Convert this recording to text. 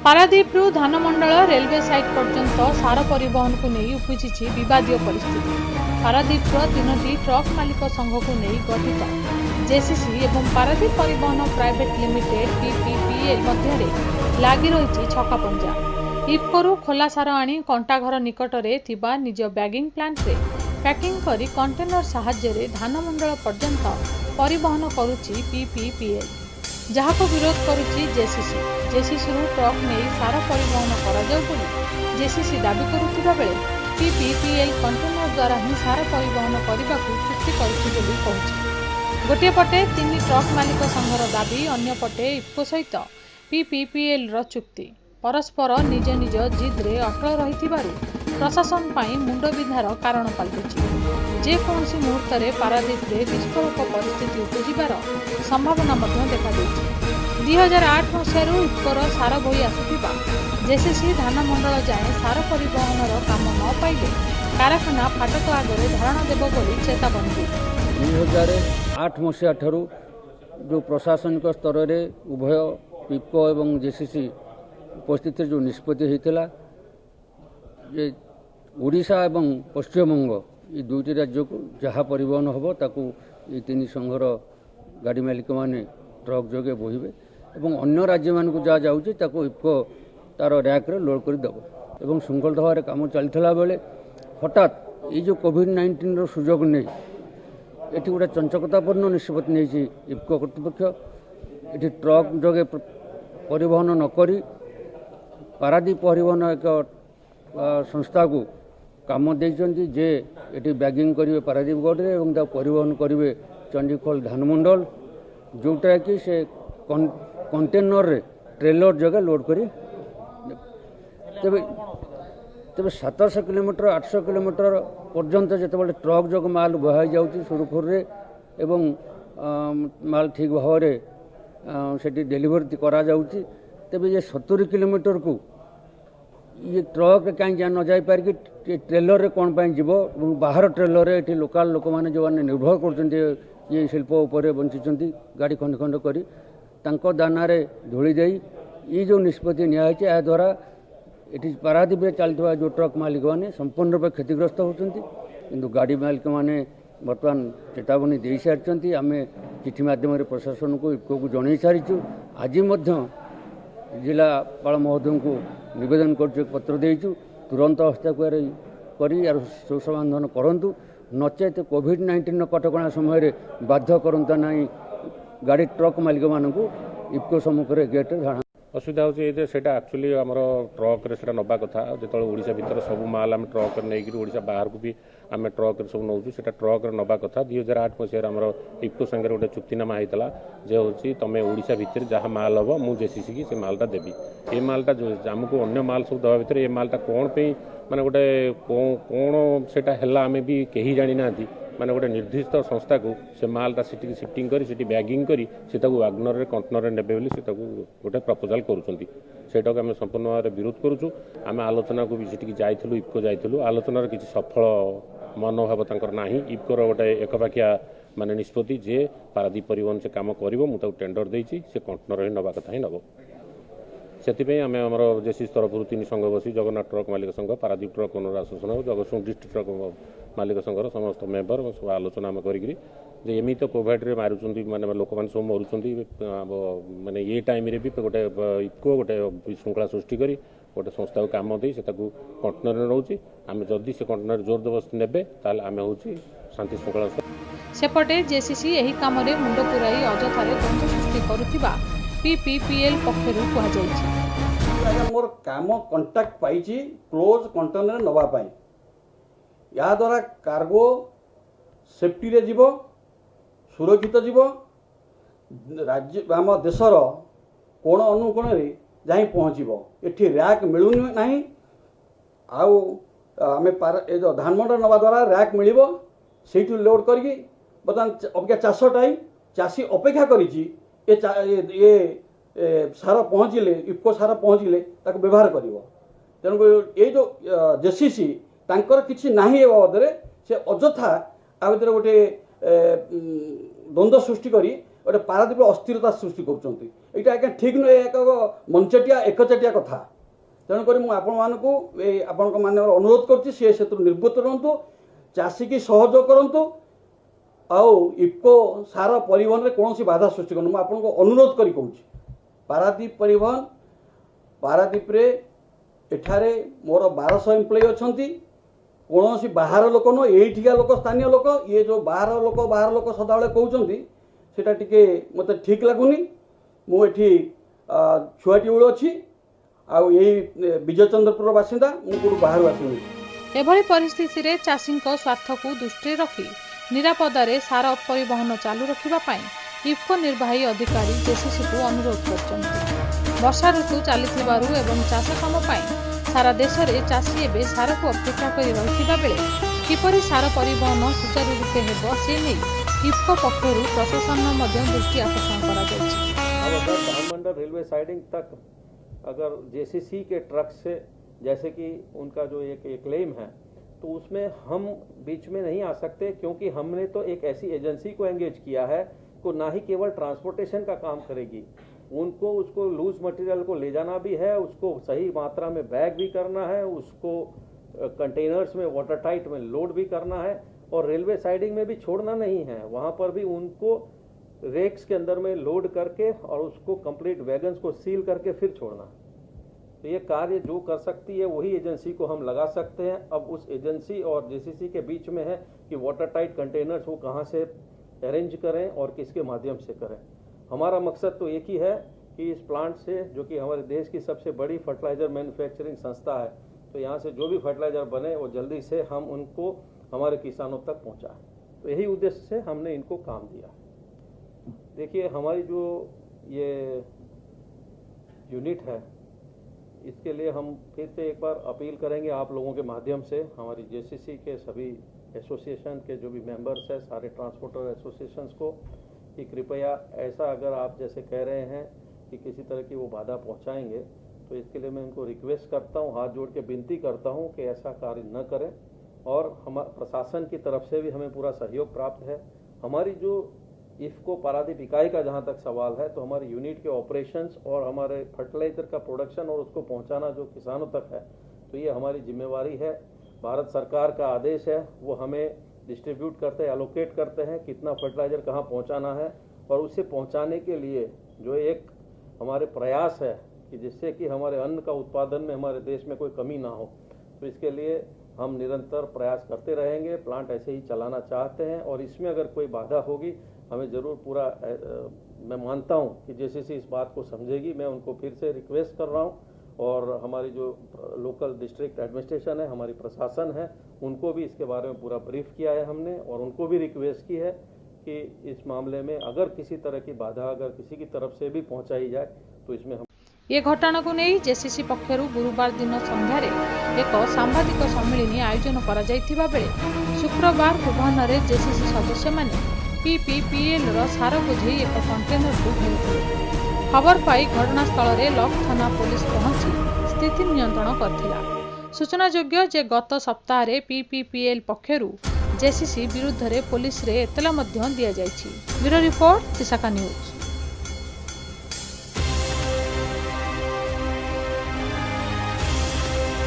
पारादीपु धानमंडल railway site पर्यंत सार परिवहन को नहीं उपजिछि विवादीय परिस्थिति। पारादीपर 3टी ट्रक मालिक संघ को नहीं गठित जेसीसी एवं पारादीप परिवहन प्राइवेट लिमिटेड पीपीपीएल मध्य लगी रही छकापंजा। इफ्कोरु खोला सार आनी कंटाघर निकटरे थिबा निज बैगिंग प्लांट रे पैकिंग करी कंटेनर साहाय्य धानमंडल पर्यंत परिवहन करुछि पीपीपीएल, जहाको विरोध करुछि जेसीसी। जेसीसी ट्रक नहीं सार परिवहन करा जेसीसी दाबी करुथिबा बेले पीपीपीएल कंटेनर द्वारा ही सार परिवहन करने को चुक्ति करुछि। गोटे पटे 3 ट्रक मालिक संघर दाबी, अन्य पटे इफ्को सहित पीपीपीएल रो चुक्ति परस्पर निज निज जिद्रे अटल रही प्रशासन पाई मुंड विधार कारण पलटुछि। जेकोसी मुहूर्त पारादीप विस्फोरक परिस्थिति उपजिबार संभावना देखा 2008 मसीह इफ्कोर सार बोई आसुथिबा जेसीसी धानमंडल जाए सार परिवहन काम न पाइले कारखाना फाटक आगे धारणा देव बोली चेतावनी। 2008 मसीहा ठारू जो प्रशासनिक स्तर में उभय इफ्को एवं जेसीसी उपस्थित जो निष्पत्ति होता जे ओडिशा एवं पश्चिमबंग ये दुईटी राज्य को जहाँ परिवहन हम ताकू ये 3 संघर गाड़ी मालिक माने ट्रक जोगे बोहिबे एवं अन्य राज्य मान को जहाँ जाऊँगी ताकू इफ्को तार रैक रे लोड कर देव एवं श्रृंखलित भाव काम चलता बेले हठात ये जो कोविड-19 रो सुजोग नहीं ये गोटे चंचकतापूर्ण निष्पत्ति नहीं इफ्को कर्तृपक्ष ये ट्रक जोगे परिवहन नक पारादीप परिवहन एक संस्था को काम देइचंती जे एटी बैगिंग करेंगे पारादीप गढ़े एवं परिवहन करेंगे चंडीखोल धानमंडल जोटा कि से कंटेनर रे ट्रेलर जगह लोड करी तेबे 700 किलोमीटर 800 किलोमीटर पर्यंत जिते ट्रक जग माल बहाई जाऊँगी सुरखुर एवं माल ठीक भाव से डेलीवरी करा जाऊँगी तेबे ये 70 किलोमीटर को ये ट्रक कहीं जा न जाई पार कि ट्रेलर रे कौन पाई जीव बाहर ट्रेलर रे लोकाल लोक मैंने जो मैंने निर्भर कर शिल्प उपर बंची गाड़ी खंड खंड करी तांको दाना रे धूली दे ये जो निष्पत्ति नियाई या द्वारा ये पारादीप चलता जो ट्रक मालिक मैंने संपूर्ण रूप क्षतिग्रस्त होती किंतु गाड़ी मालिक मैंने बर्तमान चेतावनी दे सारी आम चिठी मध्यम प्रशासन को इफ्को को जन सारीचु। आज जिलापाल महोदय को निवेदन कर पत्र देचु तुरंत हस्ताक्षर करी यार सुसमाधान करूँ नचेत कोविड-19 कटकणा समय बाध्य करता ना गाड़ी ट्रक मालिक मानक इफ्को सम्मुखें गेट धारणा असुविधा होती से एक्चुअली आम ट्रक रे नवा कथा जो ओडिशा भितर सब माल आम ट्रक नहीं ओडिशा बाहर को भी आम ट्रक सब नौ से ट्रक नवा कथा 2008 मसीह आम इफ्को संगे गोटे चुक्तिनामा होता जे हूँ तुम ओडिशा भितर जहाँ माल हम मुझे जेसीसी की से मालटा देवी ये मालटा जो आमको अन्य माल सब दवा भितर ये मालटा कौन पे माने गोटे कौन से आम भी कहीं जानी ना माने गोटे निर्दिष्ट संस्था को से मालटा से शिफ्टिंग करी से बैगिंग करी से वागनर कंटेनर ने से गोटे प्रपोजाल करुँच सेटा को आम संपूर्ण भाव विरोध करुचु। आम आलोचना को भी से जाइलु इफ्को जाइलु आलोचनार किसी सफल मनोभाव तंकर नाही इफ्कोर गोटे एकपाखिया माने निष्पत्ति जे पारादीप परिवहन से काम करिवो मु ताको टेंडर देइछि से कंटेनर ही नवा कथा ही नब से आम आमर जेसीसी तरफ 3 संघ बसी जगन्नाथ ट्रक मालिक संघ पारादीप ट्रक ओनर आसोसिएशन और जगतसिंह डिस्ट्रिक्ट ट्रक मालिक संघर समस्त मेम्बर सब आलोचना आम करी एमि तो कोविड रे मारुचंती माने लोक मैंने सब मरुचंती माने ये टाइम रे भी गोटे इफ्को गोटे विशृंखला सृष्टि करी गोटे संस्था को काम दे कंटेनर नौची आम जदि से कंटेनर जोर जबरदस्ती ने ताल आम हूँ शांति श्रृंखला सेपटे जेसीसी एही काम रे मुंड पुराई अजथारे द्वंद्व सृष्टि करुथिबा पीपीपीएल पक्षरु कहा जायछि। मोर काम कांटेक्ट पाइछि क्लोज कंटेनर नवा पाई या द्वारा कार्गो सेफ्टी रे जीवो सुरक्षित जीवो राज्य आम देशर कोण अनुकोण रे जाई पहुँचबो एठी रैक मिलुनी नाही आउ आमे ए जो धानमंडल नवा द्वारा रैक मिलिबो सेठू लोड करके बर्तमान अपेक्षा 400 टाइम चाषी अपेक्षा करिछि ये सार पहुँचले इफ्को सार पहुँचले ताको व्यवहार करिवो तेणु ये जो जेसीसी तांकर किछि नाही ए बाबद से अजथा आ भीतर गोटे द्वंद्व सृष्टि करी गोटे पारादीप अस्थिरता सृष्टि करुँच यहाँ आज्ञा ठीक नुहे एक मंचटिया एकचटिया कथा तेणुक मुझे आपण मान अनुरोध कर निर्भूत रुहतु चाषी की सहयोग करूँ आउ इफ्को सार परिवहन में कौन बाधा सृष्टि कर आपको अनुरोध करी कहूँ पारादीप परिवहन पारादीप रे एठारे मोर 1200 एम्प्लॉय अच्छा कौन सी बाहर लोक न यहीठिका लोक स्थानीय लोक ये जो बाहर लोक सदाबले कहते सेटा टिके मत ठीक लगुनि मुझे छुआटी बेलू अच्छी आउ यही विजय चंद्रपुर बासिंदा मुझे बाहर आसनी एभली परिस्थिति रे चाषी स्वार्थ को दृष्टि रखी निरापदारे सार परिवहन चालू रखिबा पाई इफ्को निर्वाही अधिकारी जेसीसी को अनुरोध करछन्ति। वर्षा ऋतु चलीथिबारु एवं चाष काम पाई सारा देश में चाषी एवं सार को अपेक्षा कर रहिथिबा बेले किपरि सार परिवहन सुचारू रूपे हेबो से नहीं इफ्को पक्षरु प्रशासन मध्य दृष्टि आकर्षण करा जायछि। अगर धाममंडल रेलवे साइडिंग तक अगर जेसीसी के ट्रक से जैसे कि उनका जो एक क्लेम है तो उसमें हम बीच में नहीं आ सकते क्योंकि हमने तो एक ऐसी एजेंसी को एंगेज किया है को ना ही केवल ट्रांसपोर्टेशन का काम करेगी, उनको उसको लूज मटेरियल को ले जाना भी है, उसको सही मात्रा में बैग भी करना है, उसको कंटेनर्स में वाटर टाइट में लोड भी करना है और रेलवे साइडिंग में भी छोड़ना नहीं है। वहां पर भी उनको रेक्स के अंदर में लोड करके और उसको कंप्लीट वैगन्स को सील करके फिर छोड़ना। तो ये कार्य जो कर सकती है वही एजेंसी को हम लगा सकते हैं। अब उस एजेंसी और जेसीसी के बीच में है कि वाटर टाइट कंटेनर्स वो कहाँ से अरेंज करें और किसके माध्यम से करें। हमारा मकसद तो एक ही है कि इस प्लांट से, जो कि हमारे देश की सबसे बड़ी फर्टिलाइजर मैन्युफैक्चरिंग संस्था है, तो यहाँ से जो भी फर्टिलाइजर बने वो जल्दी से हम उनको हमारे किसानों तक पहुँचाएं। तो यही उद्देश्य से हमने इनको काम दिया। देखिए, हमारी जो ये यूनिट है इसके लिए हम फिर से एक बार अपील करेंगे आप लोगों के माध्यम से हमारी जेसीसी के सभी एसोसिएशन के जो भी मेंबर्स हैं, सारे ट्रांसपोर्टर एसोसिएशंस को, कि कृपया ऐसा अगर आप जैसे कह रहे हैं कि किसी तरह की वो बाधा पहुंचाएंगे, तो इसके लिए मैं उनको रिक्वेस्ट करता हूं, हाथ जोड़ के विनती करता हूं कि ऐसा कार्य न करें। और हमारे प्रशासन की तरफ से भी हमें पूरा सहयोग प्राप्त है। हमारी जो इफ्को पारादीप इकाई का जहां तक सवाल है, तो हमारी यूनिट के ऑपरेशंस और हमारे फर्टिलाइजर का प्रोडक्शन और उसको पहुंचाना जो किसानों तक है, तो ये हमारी जिम्मेवारी है। भारत सरकार का आदेश है, वो हमें डिस्ट्रीब्यूट करते हैं, एलोकेट करते हैं कितना फर्टिलाइजर कहाँ पहुंचाना है, और उसे पहुंचाने के लिए जो एक हमारे प्रयास है कि जिससे कि हमारे अन्न का उत्पादन में हमारे देश में कोई कमी ना हो, तो इसके लिए हम निरंतर प्रयास करते रहेंगे। प्लांट ऐसे ही चलाना चाहते हैं और इसमें अगर कोई बाधा होगी हमें ज़रूर पूरा, मैं मानता हूं कि जेसीसी इस बात को समझेगी। मैं उनको फिर से रिक्वेस्ट कर रहा हूं और हमारी जो लोकल डिस्ट्रिक्ट एडमिनिस्ट्रेशन है, हमारी प्रशासन है, उनको भी इसके बारे में पूरा ब्रीफ किया है हमने, और उनको भी रिक्वेस्ट की है कि इस मामले में अगर किसी तरह की बाधा अगर किसी की तरफ से भी पहुंचाई जाए तो इसमें हम ये घटना को नहीं जेसीसी पक्षरु गुरुवार दिन संध्यार एक सांबादिक सम्मेलन आयोजन करा जायथिबा बेले शुक्रवार भुवन में जेसीसी सदस्य माने पीपीपीएल सार बोझे एक कंटेनर को घेरिथिले। खबर पाई घटनास्थल में लक थाना पुलिस पहुंची स्थिति नियंत्रण करथिला। सूचनायोग्य जे गत सप्ताह पीपीपीएल पक्षरु जेसीसी विरुद्ध पुलिस रे एतला मध्य दिया जायछि। Bureau report, Vishakha news.